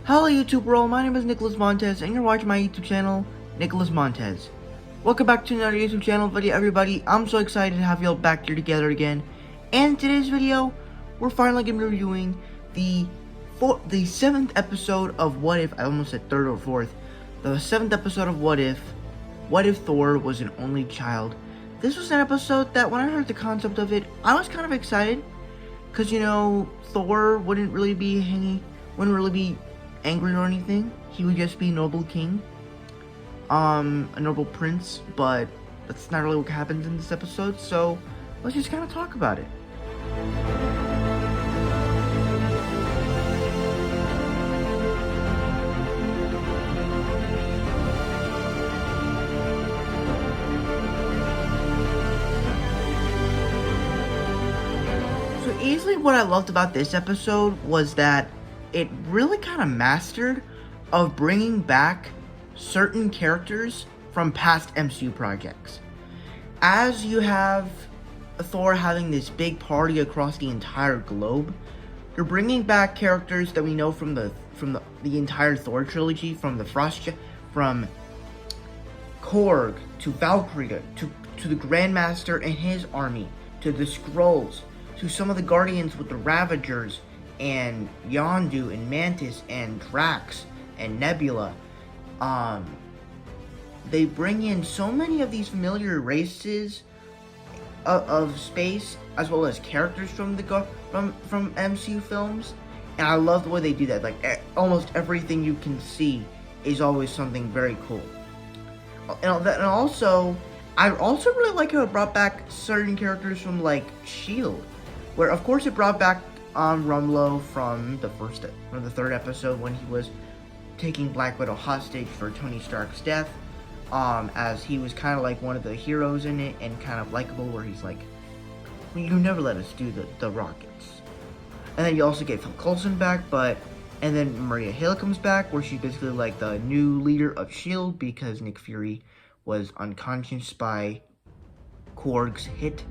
Hello YouTube world, my name is Nicholas Montez and you're watching my YouTube channel, Nicholas Montez. Welcome back to another YouTube channel video everybody. I'm so excited to have you all back here together again. And in today's video, we're finally going to be reviewing the 7th episode of What If. I almost said 3rd or 4th. The 7th episode of What If Thor was an only child. This was an episode that when I heard the concept of it, I was kind of excited. Because, you know, Thor wouldn't really be angry or anything. He would just be a noble king, a noble prince, but that's not really what happens in this episode, so let's just kind of talk about it. So easily what I loved about this episode was that it really kind of mastered of bringing back certain characters from past MCU projects. As you have Thor having this big party across the entire globe, you're bringing back characters that we know from the entire Thor trilogy, from Korg to Valkyrie to the Grandmaster and his army, to the Skrulls, to some of the Guardians with the Ravagers, and Yondu, and Mantis, and Drax, and Nebula. They bring in so many of these familiar races of space, as well as characters from MCU films, and I love the way they do that. Like, almost everything you can see is always something very cool. And also, I also really like how it brought back certain characters from, like, S.H.I.E.L.D., where, of course, it brought back Rumlow from the 3rd episode when he was taking Black Widow hostage for Tony Stark's death, as he was kind of like one of the heroes in it and kind of likable, where he's like, you never let us do the rockets. And then you also get Phil Coulson back, and then Maria Hill comes back, where she's basically like the new leader of S.H.I.E.L.D. because Nick Fury was unconscious by Korg's hit.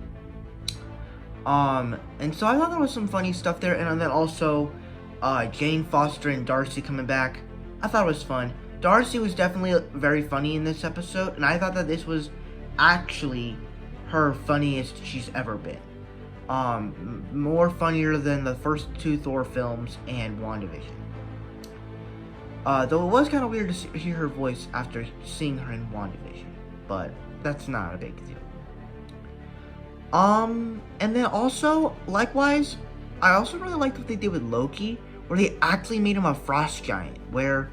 And so I thought there was some funny stuff there, and then also, Jane Foster and Darcy coming back. I thought it was fun. Darcy was definitely very funny in this episode, and I thought that this was actually her funniest she's ever been. More funnier than the first 2 Thor films and WandaVision. Though it was kind of weird to hear her voice after seeing her in WandaVision, but that's not a big deal. And then also, likewise, I also really liked what they did with Loki, where they actually made him a frost giant, where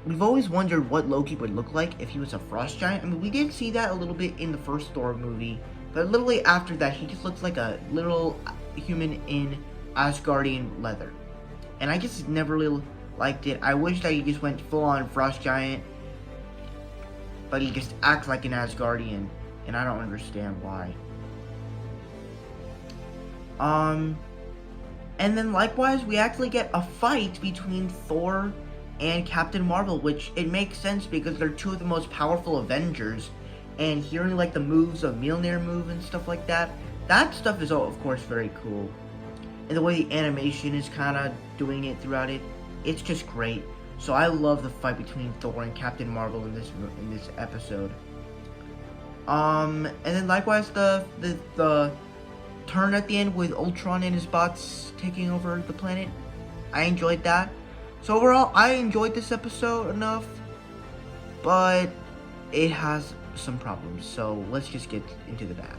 we've always wondered what Loki would look like if he was a frost giant. I mean, we did see that a little bit in the first Thor movie, but literally after that, he just looks like a little human in Asgardian leather. And I just never really liked it. I wish that he just went full-on frost giant, but he just acts like an Asgardian, and I don't understand why. And then likewise, we actually get a fight between Thor and Captain Marvel, which it makes sense because they're 2 of the most powerful Avengers, and hearing like the moves of Mjolnir move and stuff like that, that stuff is of course very cool. And the way the animation is kind of doing it throughout it, it's just great. So I love the fight between Thor and Captain Marvel in this episode. And then likewise the turn at the end with Ultron and his bots taking over the planet, I enjoyed that. So overall, I enjoyed this episode enough, but it has some problems. So let's just get into the bad.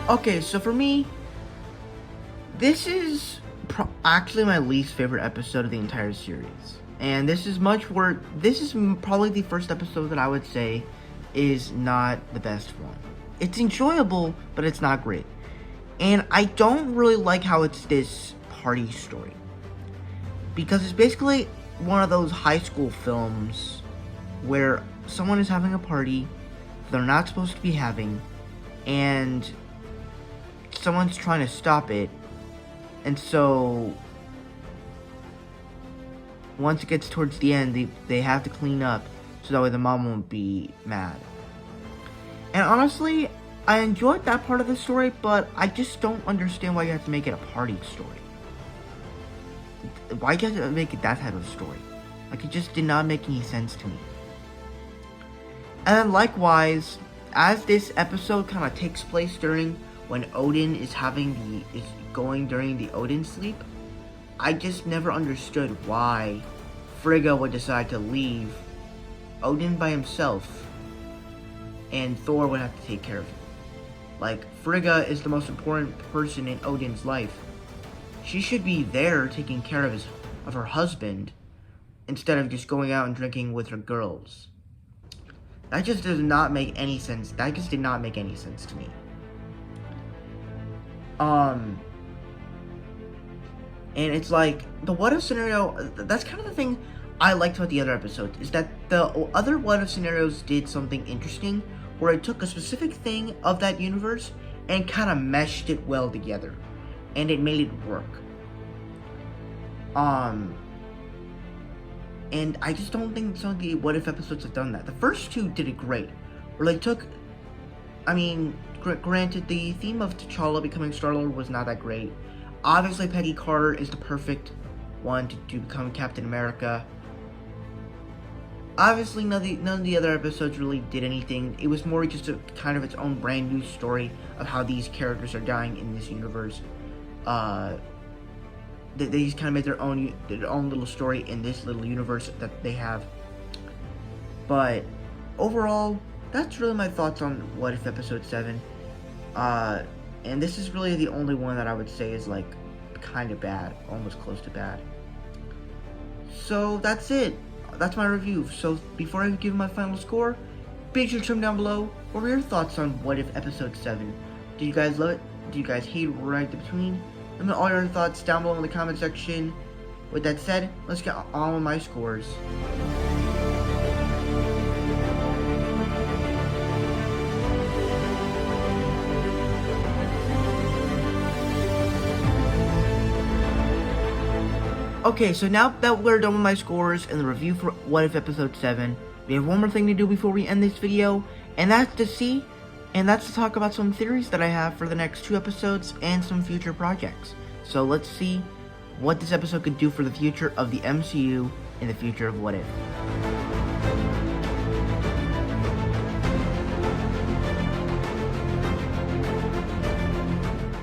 Okay, so for me, this is actually my least favorite episode of the entire series. And this is probably the first episode that I would say is not the best one. It's enjoyable, but it's not great. And I don't really like how it's this party story. Because it's basically one of those high school films where someone is having a party they're not supposed to be having, and someone's trying to stop it, and so once it gets towards the end, they have to clean up so that way the mom won't be mad. And honestly, I enjoyed that part of the story, but I just don't understand why you have to make it a party story. Why do you have to make it that type of story? Like, it just did not make any sense to me. And then likewise, as this episode kind of takes place during when Odin is going during the Odin sleep, I just never understood why Frigga would decide to leave Odin by himself and Thor would have to take care of him. Like, Frigga is the most important person in Odin's life. She should be there taking care of her husband instead of just going out and drinking with her girls. That just does not make any sense. That just did not make any sense to me. And it's like, the what if scenario, that's kind of the thing I liked about the other episodes, is that the other what if scenarios did something interesting, where it took a specific thing of that universe and kind of meshed it well together. And it made it work. And I just don't think some of the what if episodes have done that. The first two did it great. Where they took, granted, the theme of T'Challa becoming Star-Lord was not that great. Obviously, Peggy Carter is the perfect one to become Captain America. Obviously, none of the other episodes really did anything. It was more just a kind of its own brand new story of how these characters are dying in this universe. They just kind of made their own little story in this little universe that they have. But overall, that's really my thoughts on What If Episode 7. And this is really the only one that I would say is like kind of bad, almost close to bad. So that's it. That's my review. So before I give my final score, be sure to comment down below what were your thoughts on What If Episode 7. Do you guys love it? Do you guys hate it? Right in between? Let me know all your thoughts down below in the comment section. With that said, let's get on with my scores. Okay, so now that we're done with my scores and the review for What If Episode 7, we have one more thing to do before we end this video, and that's to talk about some theories that I have for the next 2 episodes and some future projects. So let's see what this episode could do for the future of the MCU and the future of What If.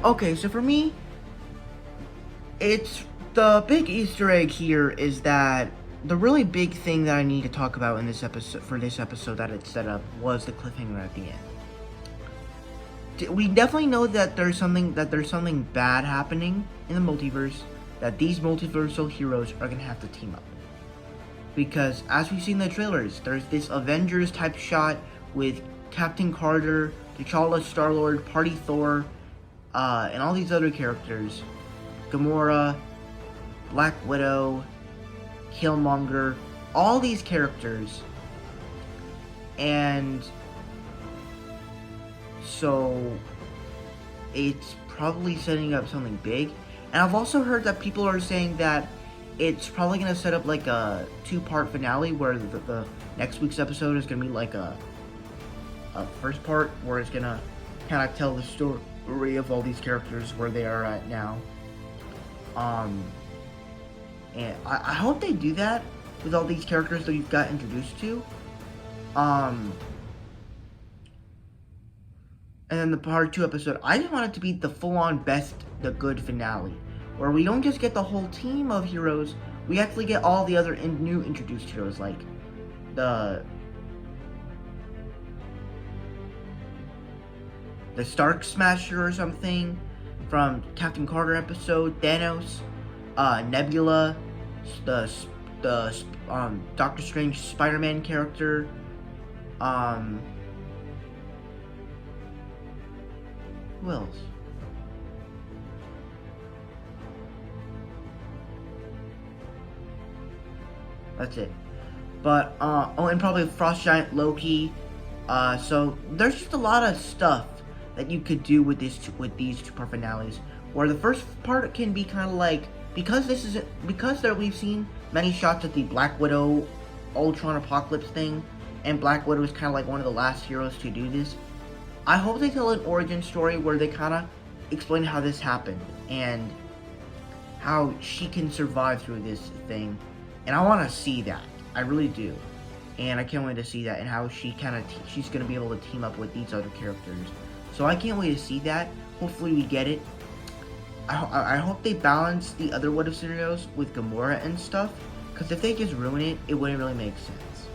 Okay, so for me, the big Easter egg here is that the really big thing that I need to talk about in this episode, that it set up, was the cliffhanger at the end. We definitely know that there's something bad happening in the multiverse, that these multiversal heroes are gonna have to team up. Because as we've seen in the trailers, there's this Avengers type shot with Captain Carter, T'Challa, Star-Lord, Party Thor, and all these other characters, Gamora, Black Widow, Killmonger, all these characters, and so it's probably setting up something big. And I've also heard that people are saying that it's probably going to set up like a 2-part finale where the next week's episode is going to be like a first part where it's going to kind of tell the story of all these characters where they are at now. And I hope they do that with all these characters that we've got introduced to. And then the part 2 episode, I just want it to be the full-on the good finale, where we don't just get the whole team of heroes, we actually get all the other new introduced heroes, like the Stark Smasher or something from Captain Carter episode, Thanos, Nebula, the Doctor Strange Spider-Man character, who else? That's it. But oh, and probably Frost Giant Loki. So there's just a lot of stuff that you could do with these two-part finales. Where the first part can be kind of like, because we've seen many shots of the Black Widow Ultron Apocalypse thing, and Black Widow is kind of like one of the last heroes to do this. I hope they tell an origin story where they kind of explain how this happened and how she can survive through this thing. And I want to see that. I really do. And I can't wait to see that, and how she she's going to be able to team up with these other characters. So I can't wait to see that. Hopefully we get it. I hope they balance the other what if scenarios with Gamora and stuff, because if they just ruin it, it wouldn't really make sense.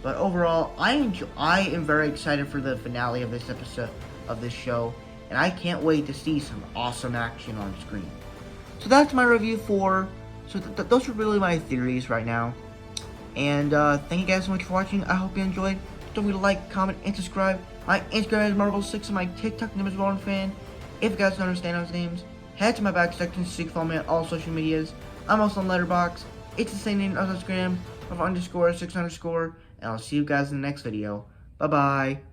But overall, I am very excited for the finale of this episode of this show, and I can't wait to see some awesome action on screen. So that's my review for. So those are really my theories right now. And thank you guys so much for watching. I hope you enjoyed. Don't forget to like, comment, and subscribe. My Instagram is Marvel6 and my TikTok name is RonFan. If you guys don't understand those names, head to my back section so you can follow me on all social medias. I'm also on Letterboxd. It's the same name as Instagram, of _6_. And I'll see you guys in the next video. Bye bye.